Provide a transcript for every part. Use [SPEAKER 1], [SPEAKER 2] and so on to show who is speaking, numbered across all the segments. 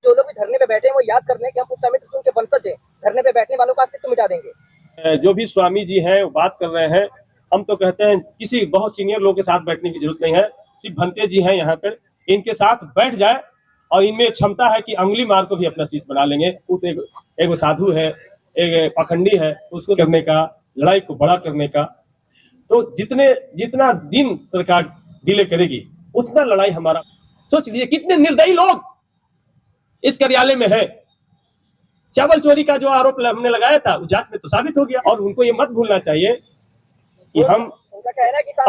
[SPEAKER 1] जो लोग भी धरने पे बैठे हैं वो याद कर लें कि हम उस समय त्रिशूल के वंशज हैं। धरने पे बैठने वालों का अस्तित्व मिटा देंगे।
[SPEAKER 2] जो भी स्वामी जी हैं वो बात कर रहे हैं, हम तो कहते हैं किसी बहुत सीनियर लोगों के साथ बैठने की जरूरत नहीं है। सिर्फ भंते जी हैं यहाँ पर, इनके साथ बैठ जाए और इनमें क्षमता है कि अंगुली मार को भी अपना शीश बना लेंगे। वो तो एक साधु है, एक पाखंडी है, उसको करने का, लड़ाई को बड़ा करने का। तो जितना दिन सरकार डिले करेगी उतना लड़ाई हमारा। सोच लीजिए कितने निर्दयी लोग इस कार्यालय में है। चावल चोरी का जो आरोप हमने लगाया था जांच में तो साबित हो गया। और उनको ये मत भूलना चाहिए कि हम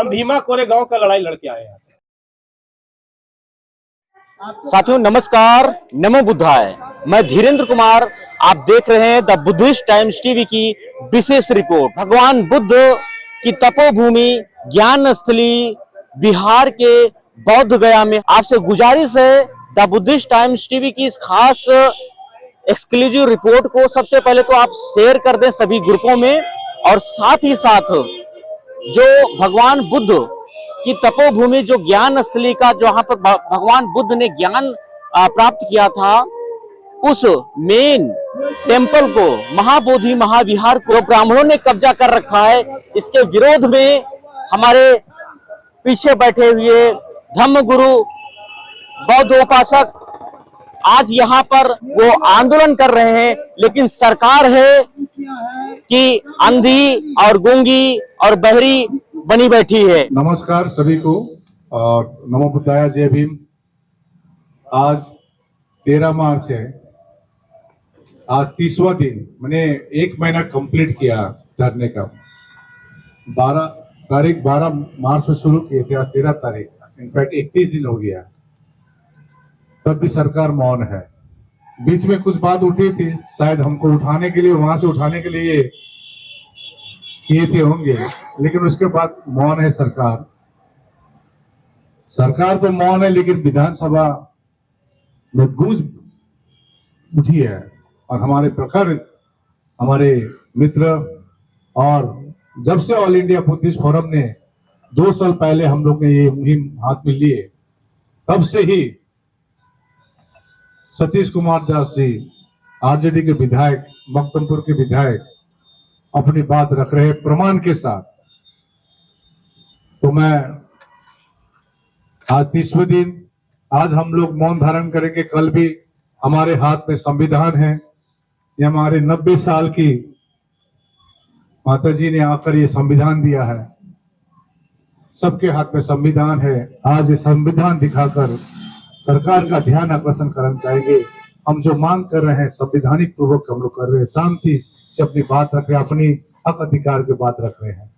[SPEAKER 2] भीमा कोरे गांव का लड़ाई लड़के आए हैं।
[SPEAKER 3] साथियों नमस्कार, नमो बुद्धाय। मैं धीरेन्द्र कुमार, आप देख रहे हैं द बुद्धिस्ट टाइम्स टीवी की विशेष रिपोर्ट। भगवान बुद्ध की तपोभूमि ज्ञान स्थली बिहार के बौद्ध गया में आपसे गुजारिश है द बुद्धिस्ट टाइम्स टीवी की इस खास एक्सक्लूसिव रिपोर्ट को सबसे पहले तो आप शेयर कर दें सभी ग्रुपों में, और साथ ही साथ जो भगवान बुद्ध की तपोभूमि जो ज्ञान स्थली का जहां पर भगवान बुद्ध ने ज्ञान प्राप्त किया था, उस मेन टेंपल को, महाबोधि महाविहार को ब्राह्मणों ने कब्जा कर रखा है। इसके विरोध में हमारे पीछे बैठे हुए धम्मगुरु बौद्ध उपासक आज यहाँ पर वो आंदोलन कर रहे हैं, लेकिन सरकार है कि अंधी और गूंगी और बहरी बनी बैठी है।
[SPEAKER 4] नमस्कार सभी को और नमो बुद्धाय, जय भीम। आज 13 मार्च है, आज 30वां दिन। मैंने 1 महीना कंप्लीट किया धरने का। 12 मार्च में शुरू किए थे, आज 13 तारीख, इनफैक्ट 31 दिन हो गया। तब भी सरकार मौन है। बीच में कुछ बात उठी थी, शायद हमको उठाने के लिए, वहां से उठाने के लिए किए थे होंगे, लेकिन उसके बाद मौन है सरकार। सरकार तो मौन है, लेकिन विधानसभा में गूंज उठी है। और हमारे प्रखर, हमारे मित्र, और जब से ऑल इंडिया बुद्धिस्ट फोरम ने 2 साल पहले हम लोग ने ये मुहिम हाथ में लिए, तब से ही सतीश कुमार दास जी, आरजेडी के विधायक, मक्तमपुर के विधायक, अपनी बात रख रहे हैं प्रमाण के साथ। तो मैं आज 30वें दिन, आज हम लोग मौन धारण करेंगे। कल भी हमारे हाथ में संविधान है। ये हमारे 90 साल की माता जी ने आकर ये संविधान दिया है। सबके हाथ में संविधान है। आज ये संविधान दिखाकर सरकार का ध्यान आकर्षण करना चाहेंगे। हम जो मांग कर रहे हैं संवैधानिक पूर्वक हम लोग कर रहे हैं, शांति से अपनी बात रख रहे हैं, अपनी हक अधिकार की बात रख रहे हैं।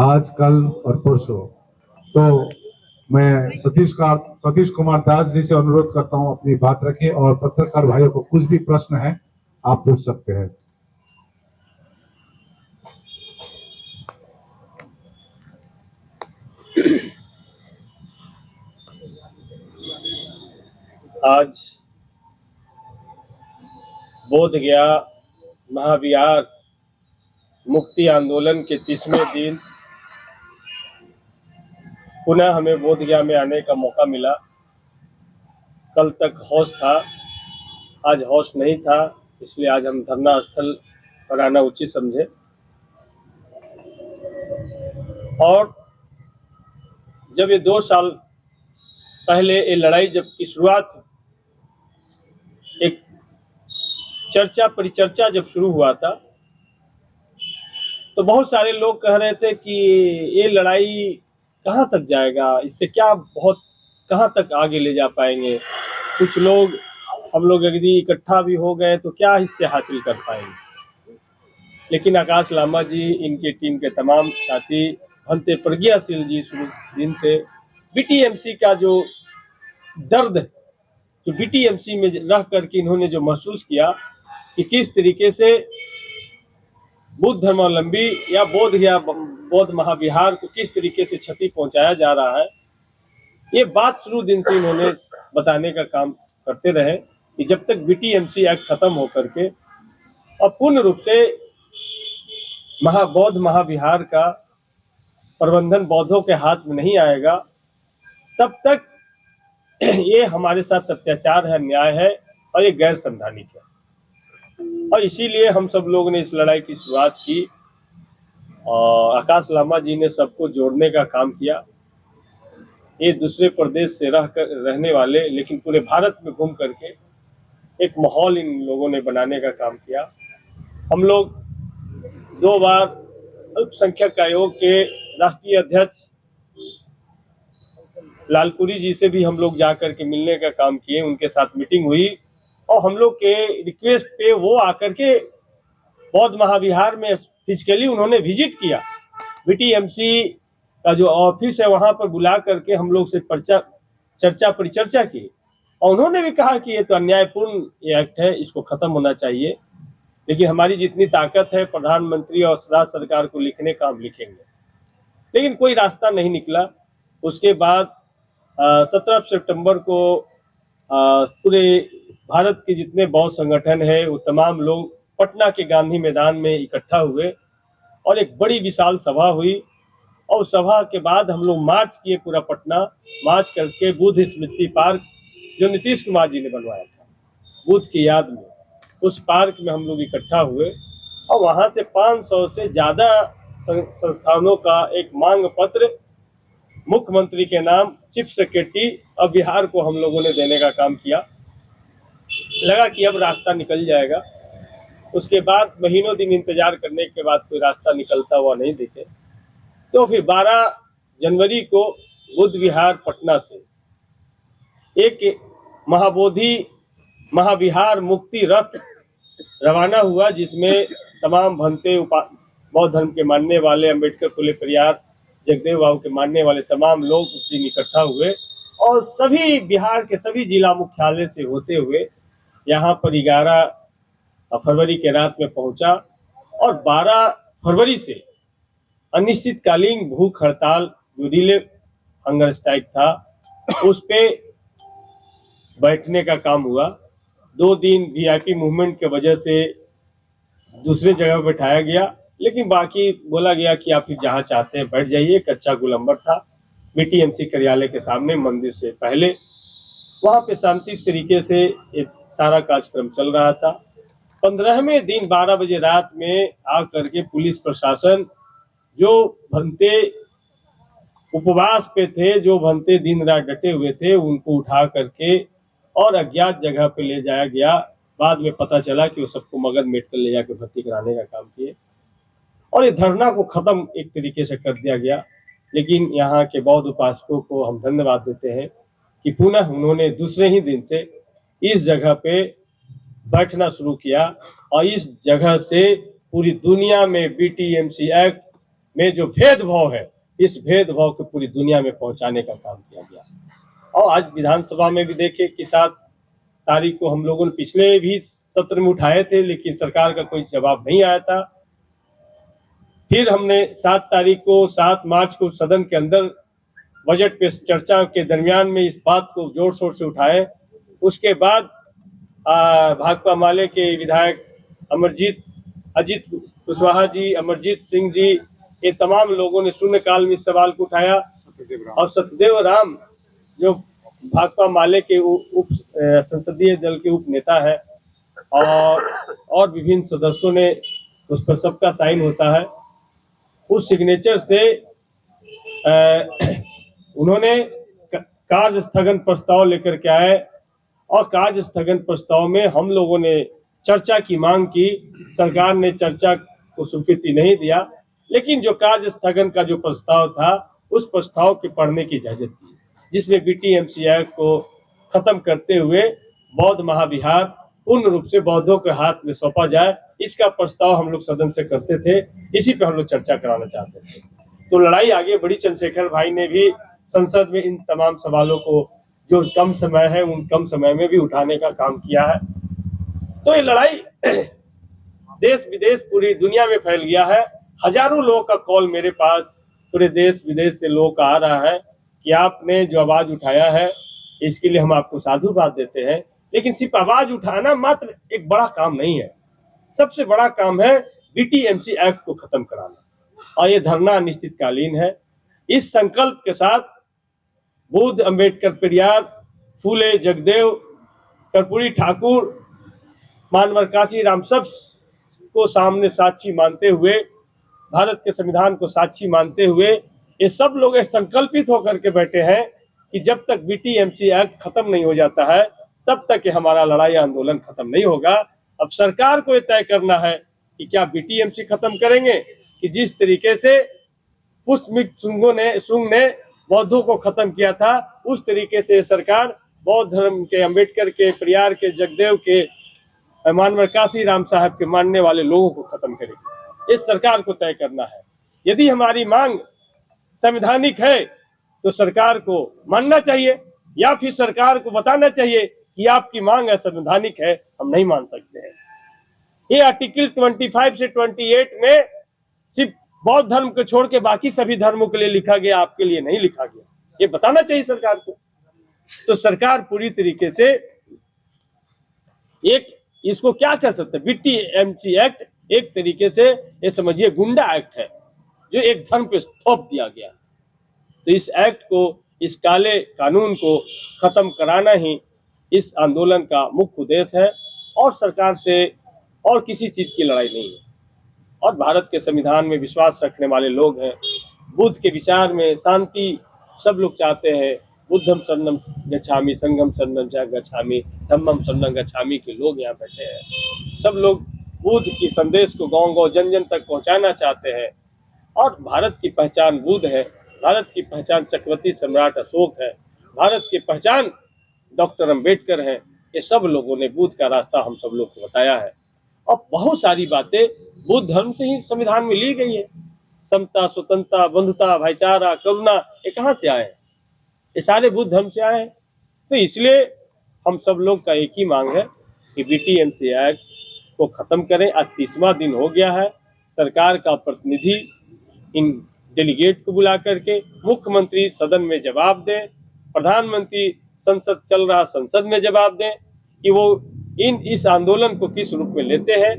[SPEAKER 4] आज, कल और परसों तो मैं सतीश कुमार दास जी से अनुरोध करता हूं अपनी बात रखें, और पत्रकार भाइयों को कुछ भी प्रश्न है आप पूछ सकते हैं।
[SPEAKER 2] आज बोध गया महाविहार मुक्ति आंदोलन के 30वें दिन पुनः हमें बोध गया में आने का मौका मिला। कल तक होश था, आज होश नहीं था, इसलिए आज हम धरना स्थल पर आना उचित समझे। और जब ये 2 साल पहले ये लड़ाई जब की शुरुआत, एक परिचर्चा जब शुरू हुआ था, तो बहुत सारे लोग कह रहे थे कि ये लड़ाई कहाँ तक जाएगा, इससे क्या बहुत कहाँ तक आगे ले जा पाएंगे। कुछ लोग, हम लोग यदि इकट्ठा भी हो गए तो क्या इससे हासिल कर पाएंगे। लेकिन आकाश लामा जी, इनके टीम के तमाम साथी, भंते प्रज्ञाशील जी, शुरू दिन से बीटीएमसी का जो दर्द, जो बीटीएमसी में रह करके इन्होंने जो महसूस किया कि किस तरीके से बुद्ध धर्मावलंबी या बौद्ध महाविहार को किस तरीके से क्षति पहुंचाया जा रहा है, ये बात शुरू दिन से इन्होंने बताने का काम करते रहे कि जब तक बीटीएमसी एक्ट खत्म होकर के और पूर्ण रूप से बौद्ध महाविहार का प्रबंधन बौद्धों के हाथ में नहीं आएगा, तब तक ये हमारे साथ अत्याचार है, अन्याय है और ये गैर संवैधानिक है। और इसीलिए हम सब लोगों ने इस लड़ाई की शुरुआत की और आकाश लामा जी ने सबको जोड़ने का काम किया। ये दूसरे प्रदेश से रहने वाले लेकिन पूरे भारत में घूम करके एक माहौल इन लोगों ने बनाने का काम किया। हम लोग 2 बार अल्पसंख्यक आयोग के राष्ट्रीय अध्यक्ष लालपुरी जी से भी हम लोग जाकर के मिलने का काम किए, उनके साथ मीटिंग हुई और हम लोग के रिक्वेस्ट पे वो आकर के बौद्ध महाविहार में फिजिकली उन्होंने विजिट किया। बीटीएमसी का जो ऑफिस है वहां पर बुला करके हम लोग से चर्चा परिचर्चा की और उन्होंने भी कहा कि ये तो अन्यायपूर्ण ये एक्ट है, इसको खत्म होना चाहिए। लेकिन हमारी जितनी ताकत है प्रधानमंत्री और राज्य सरकार को लिखने का हम लिखेंगे, लेकिन कोई रास्ता नहीं निकला। उसके बाद 17 सितंबर को पूरे भारत के जितने बौद्ध संगठन है वो तमाम लोग पटना के गांधी मैदान में इकट्ठा हुए और एक बड़ी विशाल सभा हुई और सभा के बाद हम लोग मार्च किए, पूरा पटना मार्च करके बुद्ध स्मृति पार्क जो नीतीश कुमार जी ने बनवाया था बुद्ध की याद में, उस पार्क में हम लोग इकट्ठा हुए और वहां से 500 से ज्यादा संस्थानों का एक मांग पत्र मुख्यमंत्री के नाम, चीफ सेक्रेटरी और बिहार को हम लोगों ने देने का काम किया। लगा कि अब रास्ता निकल जाएगा। उसके बाद महीनों दिन इंतजार करने के बाद कोई रास्ता निकलता हुआ नहीं दिखे, तो फिर 12 जनवरी को बुद्ध विहार पटना से एक महाबोधि महाविहार मुक्ति रथ रवाना हुआ, जिसमें तमाम भंते बौद्ध धर्म के मानने वाले, अम्बेडकर फुले परियार जगदेव बाबू के मानने वाले तमाम लोग उस दिन इकट्ठा हुए और सभी बिहार के सभी जिला मुख्यालय से होते हुए यहाँ पर 11 फरवरी के रात में पहुंचा और 12 फरवरी से अनिश्चितकालीन भूख हड़ताल जो रिले हंगर स्ट्राइक था उस पे बैठने का काम हुआ। 2 दिन वीआईपी मूवमेंट के वजह से दूसरे जगह बैठाया गया, लेकिन बाकी बोला गया कि आप फिर जहाँ चाहते हैं बैठ जाइए। कच्चा गुलंबर था बीटीएमसी कार्यालय के सामने मंदिर से पहले, वहाँ पे शांति तरीके से एक सारा कार्यक्रम चल रहा था। 15वें दिन 12 बजे रात में आकर के पुलिस प्रशासन जो भंते उपवास पे थे, जो भंते दिन रात डटे हुए थे, उनको उठा करके और अज्ञात जगह पे ले जाया गया। बाद में पता चला कि वो सबको मगध मेडिकल ले जाकर भर्ती कराने का काम किए और ये धरना को खत्म एक तरीके से कर दिया गया। लेकिन यहाँ के बौद्ध उपासकों को हम धन्यवाद देते हैं कि पुनः उन्होंने दूसरे ही दिन से इस जगह पे बैठना शुरू किया और इस जगह से पूरी दुनिया में बीटीएमसी एक्ट में जो भेदभाव है, इस भेदभाव को पूरी दुनिया में पहुंचाने का काम किया गया। और आज विधानसभा में भी देखे कि 7 तारीख को हम लोगों ने पिछले भी सत्र में उठाए थे, लेकिन सरकार का कोई जवाब नहीं आया था। फिर हमने 7 मार्च को सदन के अंदर बजट पे चर्चा के दरमियान में इस बात को जोर शोर से उठाए। उसके बाद भाकपा माले के विधायक अजीत कुशवाहा जी, अमरजीत सिंह जी, ये तमाम लोगों ने शून्यकाल में इस सवाल को उठाया और सत्यदेव राम जो भाकपा माले के उप संसदीय दल के उप नेता है और विभिन्न सदस्यों ने उस पर सबका साइन होता है, उस सिग्नेचर से उन्होंने कार्य स्थगन प्रस्ताव लेकर के आए और कार्य स्थगन प्रस्ताव में हम लोगों ने चर्चा की मांग की। सरकार ने चर्चा को स्वीकृति नहीं दिया, लेकिन जो कार्य स्थगन का जो प्रस्ताव था उस प्रस्ताव के पढ़ने की इजाजत दी, जिसमें बीटीएमसी एक्ट को खत्म करते हुए बौद्ध महाविहार पूर्ण रूप से बौद्धों के हाथ में सौंपा जाए। इसका प्रस्ताव हम लोग सदन से करते थे, इसी पे हम लोग चर्चा कराना चाहते थे। तो लड़ाई आगे बढ़ी। चंद्रशेखर भाई ने भी संसद में इन तमाम सवालों को जो कम समय है उन कम समय में भी उठाने का काम किया है। तो ये लड़ाई देश विदेश पूरी दुनिया में फैल गया है। हजारों लोगों का कॉल मेरे पास पूरे देश विदेश से लोगों का आ रहा है कि आपने जो आवाज उठाया है इसके लिए हम आपको साधुवाद देते हैं। लेकिन सिर्फ आवाज उठाना मात्र एक बड़ा काम नहीं है, सबसे बड़ा काम है बीटीएमसी एक्ट को खत्म कराना और ये धरना अनिश्चितकालीन है। इस संकल्प के साथ बुद्ध, अम्बेडकर, पेरियार फूले, जगदेव, कर्पूरी ठाकुर, मानवर काशीराम, सब को सामने साक्षी मानते हुए, भारत के संविधान को साक्षी मानते हुए ये सब लोग संकल्पित होकर के बैठे हैं कि जब तक बीटीएमसी एक्ट खत्म नहीं हो जाता है तब तक ये हमारा लड़ाई आंदोलन खत्म नहीं होगा। अब सरकार को ये तय करना है कि क्या बीटीएमसी खत्म करेंगे कि जिस तरीके से पुष्पमित्र शुंग ने बौद्धों को खत्म किया था उस तरीके से सरकार बौद्ध धर्म के, अम्बेडकर के, परियार के, जगदेव के, मानवर काशीराम साहब के मानने वाले लोगों को खत्म करेगी। इस सरकार को तय करना है। यदि हमारी मांग संवैधानिक है तो सरकार को मानना चाहिए या फिर सरकार को बताना चाहिए कि आपकी मांग असंवैधानिक है, हम नहीं मान सकते हैं। ये आर्टिकल 25 से 28 में सिर्फ बौद्ध धर्म को छोड़ के बाकी सभी धर्मों के लिए लिखा गया, आपके लिए नहीं लिखा गया। ये बताना चाहिए सरकार को। तो सरकार पूरी तरीके से एक इसको क्या कर सकते हैं, बीटीएमसी एक्ट एक तरीके से ये समझिए गुंडा एक्ट है जो एक धर्म पे थोप दिया गया। तो इस एक्ट को, इस काले कानून को खत्म कराना ही इस आंदोलन का मुख्य उद्देश्य है और सरकार से और किसी चीज की लड़ाई नहीं है। और भारत के संविधान में विश्वास रखने वाले लोग हैं, बुद्ध के विचार में शांति सब लोग चाहते हैं। बुद्धम शरणम गच्छामि, संघम शरणम गच्छामि, धम्मम शरणम गच्छामि के लोग यहाँ बैठे हैं। सब लोग बुद्ध की संदेश को गांव-गांव, जन-जन तक पहुंचाना चाहते हैं। और भारत की पहचान बुद्ध है, भारत की पहचान चक्रवर्ती सम्राट अशोक है, भारत की पहचान डॉक्टर अम्बेडकर है। ये सब लोगों ने बुद्ध का रास्ता हम सब लोग को बताया है और बहुत सारी बातें बुद्ध धर्म से ही संविधान में ली गई है। समता, स्वतंत्रता, बंधुता, भाईचारा, करुणा, ये कहाँ से आए हैं? ये सारे बुद्ध धर्म से आए हैं। तो इसलिए हम सब लोग का एक ही मांग है कि बीटीएमसी एक्ट को खत्म करें। आज 30वां दिन हो गया है। सरकार का प्रतिनिधि इन डेलीगेट को बुला करके, मुख्यमंत्री सदन में जवाब दें, प्रधानमंत्री संसद चल रहा संसद में जवाब दें कि वो इस आंदोलन को किस रूप में लेते हैं।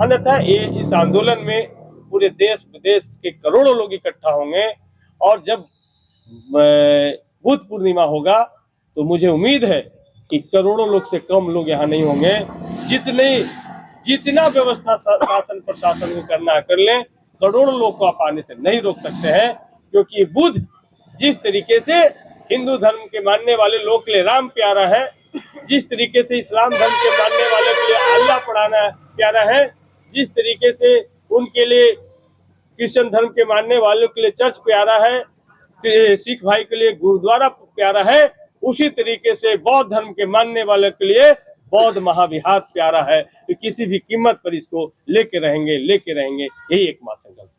[SPEAKER 2] अन्यथा ये इस आंदोलन में पूरे देश विदेश के करोड़ों लोग इकट्ठा होंगे और जब बुद्ध पूर्णिमा होगा तो मुझे उम्मीद है कि करोड़ों लोग से कम लोग यहाँ नहीं होंगे। जितना व्यवस्था शासन प्रशासन को करना कर लें, करोड़ों लोग को आप आने से नहीं रोक सकते हैं। क्योंकि बुद्ध जिस तरीके से हिंदू धर्म के मानने वाले लोग के लिए राम प्यारा है, जिस तरीके से इस्लाम धर्म के मानने वाले के लिए अल्लाह पढ़ाना प्यारा है, जिस तरीके से उनके लिए क्रिश्चियन धर्म के मानने वालों के लिए चर्च प्यारा है, सिख भाई के लिए गुरुद्वारा प्यारा है, उसी तरीके से बौद्ध धर्म के मानने वालों के लिए बौद्ध महाविहार प्यारा है। तो किसी भी कीमत पर इसको लेके रहेंगे, यही एकमात्र संकल्प।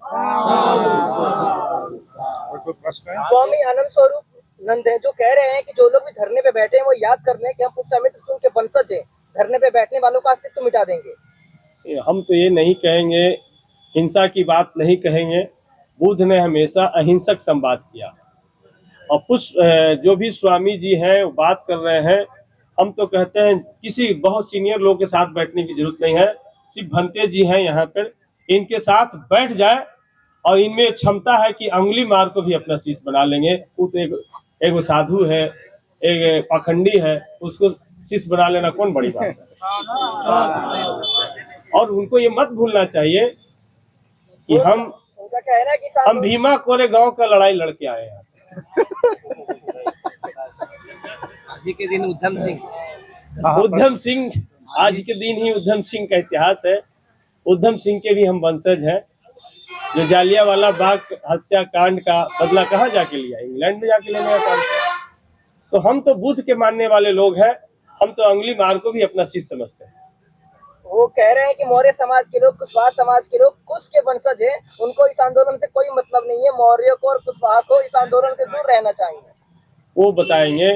[SPEAKER 1] स्वामी आनंद स्वरूप नंद है जो कह रहे हैं कि जो लोग भी धरने पे बैठे हैं वो याद कर लें कि हम पुष्पमित्र शुंग के वंशज हैं, धरने पे बैठने वालों का अस्तित्व मिटा देंगे।
[SPEAKER 2] हम तो ये नहीं कहेंगे, हिंसा की बात नहीं कहेंगे। बुद्ध ने हमेशा अहिंसक संवाद किया और जो भी स्वामी जी हैं वो बात कर रहे हैं, हम तो कहते हैं किसी बहुत सीनियर लोग के साथ बैठने की जरूरत नहीं है। सिर्फ भंते जी हैं यहाँ पर, इनके साथ बैठ जाए और इनमें क्षमता है कि अंगुली मार को भी अपना शिष्य बना लेंगे। वो तो एक साधु है, एक पाखंडी है, उसको शिष्य बना लेना कौन बड़ी बात है। और उनको ये मत भूलना चाहिए कि हम भीमा कोरे गांव का लड़ाई लड़के आए हैं।
[SPEAKER 1] आज के दिन उधम सिंह
[SPEAKER 2] आज के दिन ही उधम सिंह का इतिहास है। उधम सिंह के भी हम वंशज हैं, जो जालियांवाला बाग हत्याकांड का बदला कहाँ जाके लिया, इंग्लैंड में जाके लेने का काम किया। तो हम तो बुद्ध के मानने वाले लोग हैं, हम तो अंगुली मार को भी अपना शिष्य समझते हैं।
[SPEAKER 1] वो कह रहे हैं कि मौर्य समाज के लोग, कुशवाहा समाज के लोग कुश के वंशज हैं, उनको इस आंदोलन से कोई मतलब नहीं है। मौर्य को और कुशवाहा को इस आंदोलन से दूर रहना चाहिए।
[SPEAKER 2] वो बताएंगे,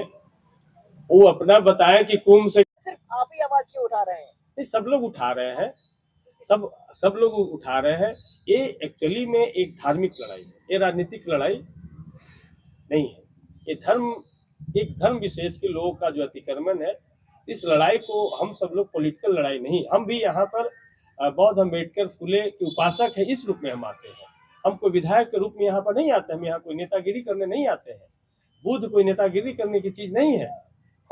[SPEAKER 2] वो अपना बताएं कि कुंभ से
[SPEAKER 1] सिर्फ आप ही आवाज क्यों उठा रहे हैं?
[SPEAKER 2] सब लोग उठा रहे हैं, सब लोग उठा रहे हैं। ये एक्चुअली में एक धार्मिक लड़ाई है, ये राजनीतिक लड़ाई नहीं है। ये एक धर्म विशेष के लोगों का जो अतिक्रमण है, इस लड़ाई को हम सब लोग पॉलिटिकल लड़ाई नहीं, हम भी यहाँ पर बौद्ध अम्बेडकर फुले के उपासक है, इस रूप में हम आते हैं। हम कोई विधायक के रूप में यहाँ पर नहीं आते, हम यहाँ कोई नेतागिरी करने नहीं आते हैं। बुद्ध कोई नेतागिरी करने की चीज नहीं है।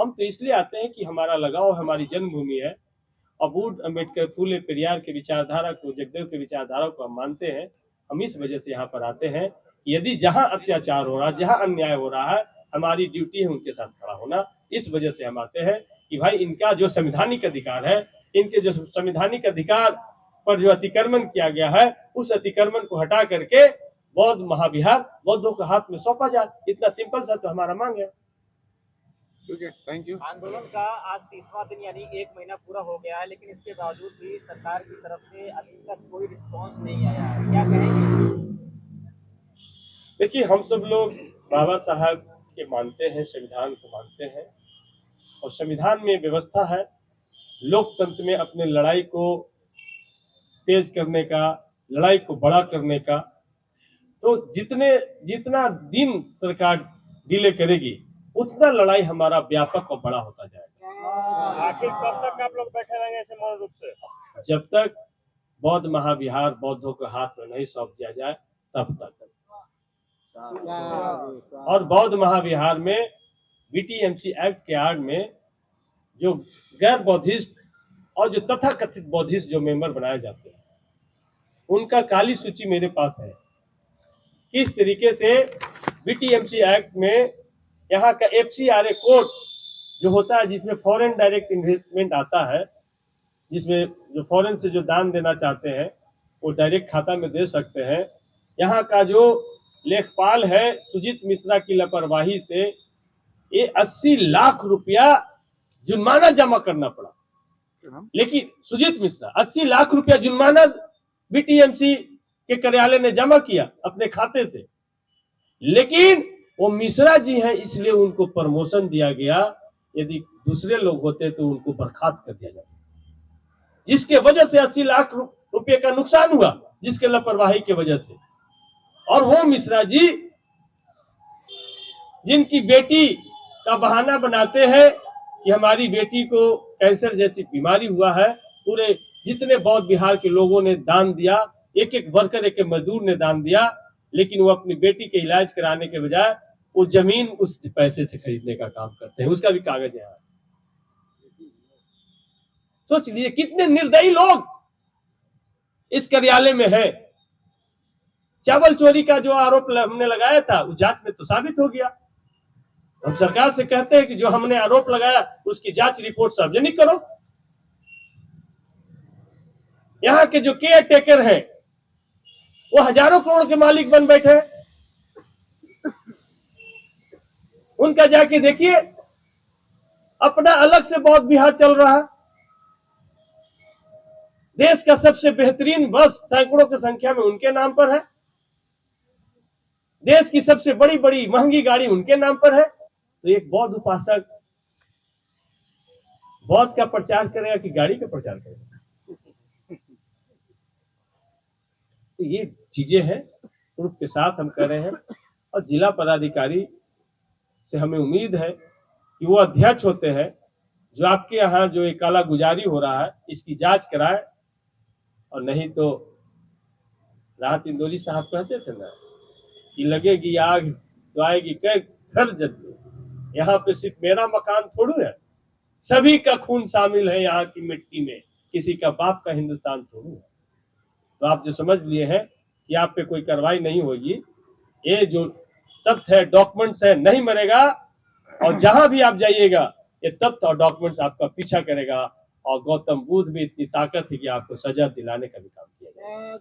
[SPEAKER 2] हम तो इसलिए आते हैं कि हमारा लगाव हमारी जन्मभूमि है, अबूड अम्बेडकर, फूले पेरियार के विचारधारा को, जगदेव के विचारधारा को हम मानते हैं। हम इस वजह से यहाँ पर आते हैं कि यदि जहाँ अत्याचार हो रहा है, जहाँ अन्याय हो रहा है, हमारी ड्यूटी है उनके साथ खड़ा होना। इस वजह से हम आते हैं कि भाई इनका जो संवैधानिक अधिकार है, इनके जो संवैधानिक अधिकार पर जो अतिक्रमण किया गया है, उस अतिक्रमण को हटा करके बौद्ध महाविहार बौद्धों के हाथ में सौंपा जाए। इतना सिंपल सा तो हमारा मांग है।
[SPEAKER 5] ठीक है, थैंक यू।
[SPEAKER 6] आंदोलन का आज 30वां दिन यानी 1 महीना पूरा हो गया है, लेकिन इसके बावजूद भी सरकार की तरफ से अभी तक कोई रिस्पांस नहीं आया है, क्या कहेंगे?
[SPEAKER 2] देखिए, हम सब लोग बाबा साहब के मानते हैं, संविधान को मानते हैं, और संविधान में व्यवस्था है लोकतंत्र में अपने लड़ाई को तेज करने का, लड़ाई को बड़ा करने का। तो जितना दिन सरकार डिले करेगी, उतना लड़ाई हमारा व्यापक और बड़ा होता जाएगा।
[SPEAKER 7] आखिर कब तक आप लोग बैठे रहेंगे ऐसे मौन रूप से?
[SPEAKER 2] जब तक बौद्ध महाविहार बौद्धों के हाथ में नहीं सौंप दिया जाए तब तक। और बौद्ध महाविहार में बीटीएमसी एक्ट के आड़ में जो गैर बौद्धिस्ट और जो तथाकथित बौद्धिस्ट जो मेंबर बनाए जाते हैं, उनका काली सूची मेरे पास है। किस तरीके से बीटीएमसी एक्ट में यहाँ का एफसीआरए कोड जो होता है, जिसमें फॉरेन डायरेक्ट इन्वेस्टमेंट आता है, जिसमें जो फॉरेन से जो दान देना चाहते हैं वो डायरेक्ट खाता में दे सकते हैं। यहाँ का जो लेखपाल है, सुजीत मिश्रा की लापरवाही से ये 80 लाख रुपया जुर्माना जमा करना पड़ा। लेकिन सुजीत मिश्रा 80 लाख रुपया जुर्माना बीटीएमसी के कार्यालय ने जमा किया अपने खाते से, लेकिन वो मिश्रा जी हैं इसलिए उनको प्रमोशन दिया गया। यदि दूसरे लोग होते तो उनको बर्खास्त कर दिया जाता, जिसके वजह से 80 लाख रुपए का नुकसान हुआ, जिसके लापरवाही की वजह से। और वो मिश्रा जी जिनकी बेटी का बहाना बनाते हैं कि हमारी बेटी को कैंसर जैसी बीमारी हुआ है, पूरे जितने बौद्ध बिहार के लोगों ने दान दिया, एक एक वर्कर, एक एक मजदूर ने दान दिया, लेकिन वो अपनी बेटी के इलाज कराने के बजाय वो जमीन उस पैसे से खरीदने का काम करते हैं। उसका भी कागज है। सोच लीजिए कितने निर्दयी लोग इस कार्यालय में है। चावल चोरी का जो आरोप हमने लगाया था, वो जांच में तो साबित हो गया। हम सरकार से कहते हैं कि जो हमने आरोप लगाया उसकी जांच रिपोर्ट सार्वजनिक करो। यहाँ के जो केयर टेकर हैं वो हजारों करोड़ के मालिक बन बैठे हैं। उनका जाके देखिए, अपना अलग से बौद्ध बिहार चल रहा है। देश का सबसे बेहतरीन बस सैकड़ों की संख्या में उनके नाम पर है। देश की सबसे बड़ी बड़ी महंगी गाड़ी उनके नाम पर है। तो एक बौद्ध उपासक बौद्ध का प्रचार करेगा कि गाड़ी का प्रचार करेगा? तो ये चीजें हैं, प्रूफ के साथ हम कर रहे हैं। और जिला पदाधिकारी से हमें उम्मीद है कि वो अध्यक्ष होते हैं जो आपके यहाँ जो एक काला गुजारी हो रहा है इसकी जांच कराए, और नहीं तो राहत इंदौरी साहब कहते थे ना कि लगेगी आग तो आएगी कई घर जल। यहाँ पे सिर्फ मेरा मकान थोड़ू है, सभी का खून शामिल है यहाँ की मिट्टी में, किसी का बाप का हिंदुस्तान थोड़ू है। तो आप जो समझ लिए हैं कि आप पे कोई कार्रवाई नहीं होगी, ये जो तथ्य है, डॉक्यूमेंट्स है, नहीं मरेगा। और जहां भी आप जाइएगा ये तथ्य और डॉक्यूमेंट्स आपका पीछा करेगा। और गौतम बुद्ध भी इतनी ताकत थी कि आपको सजा दिलाने का भी काम किया जाएगा।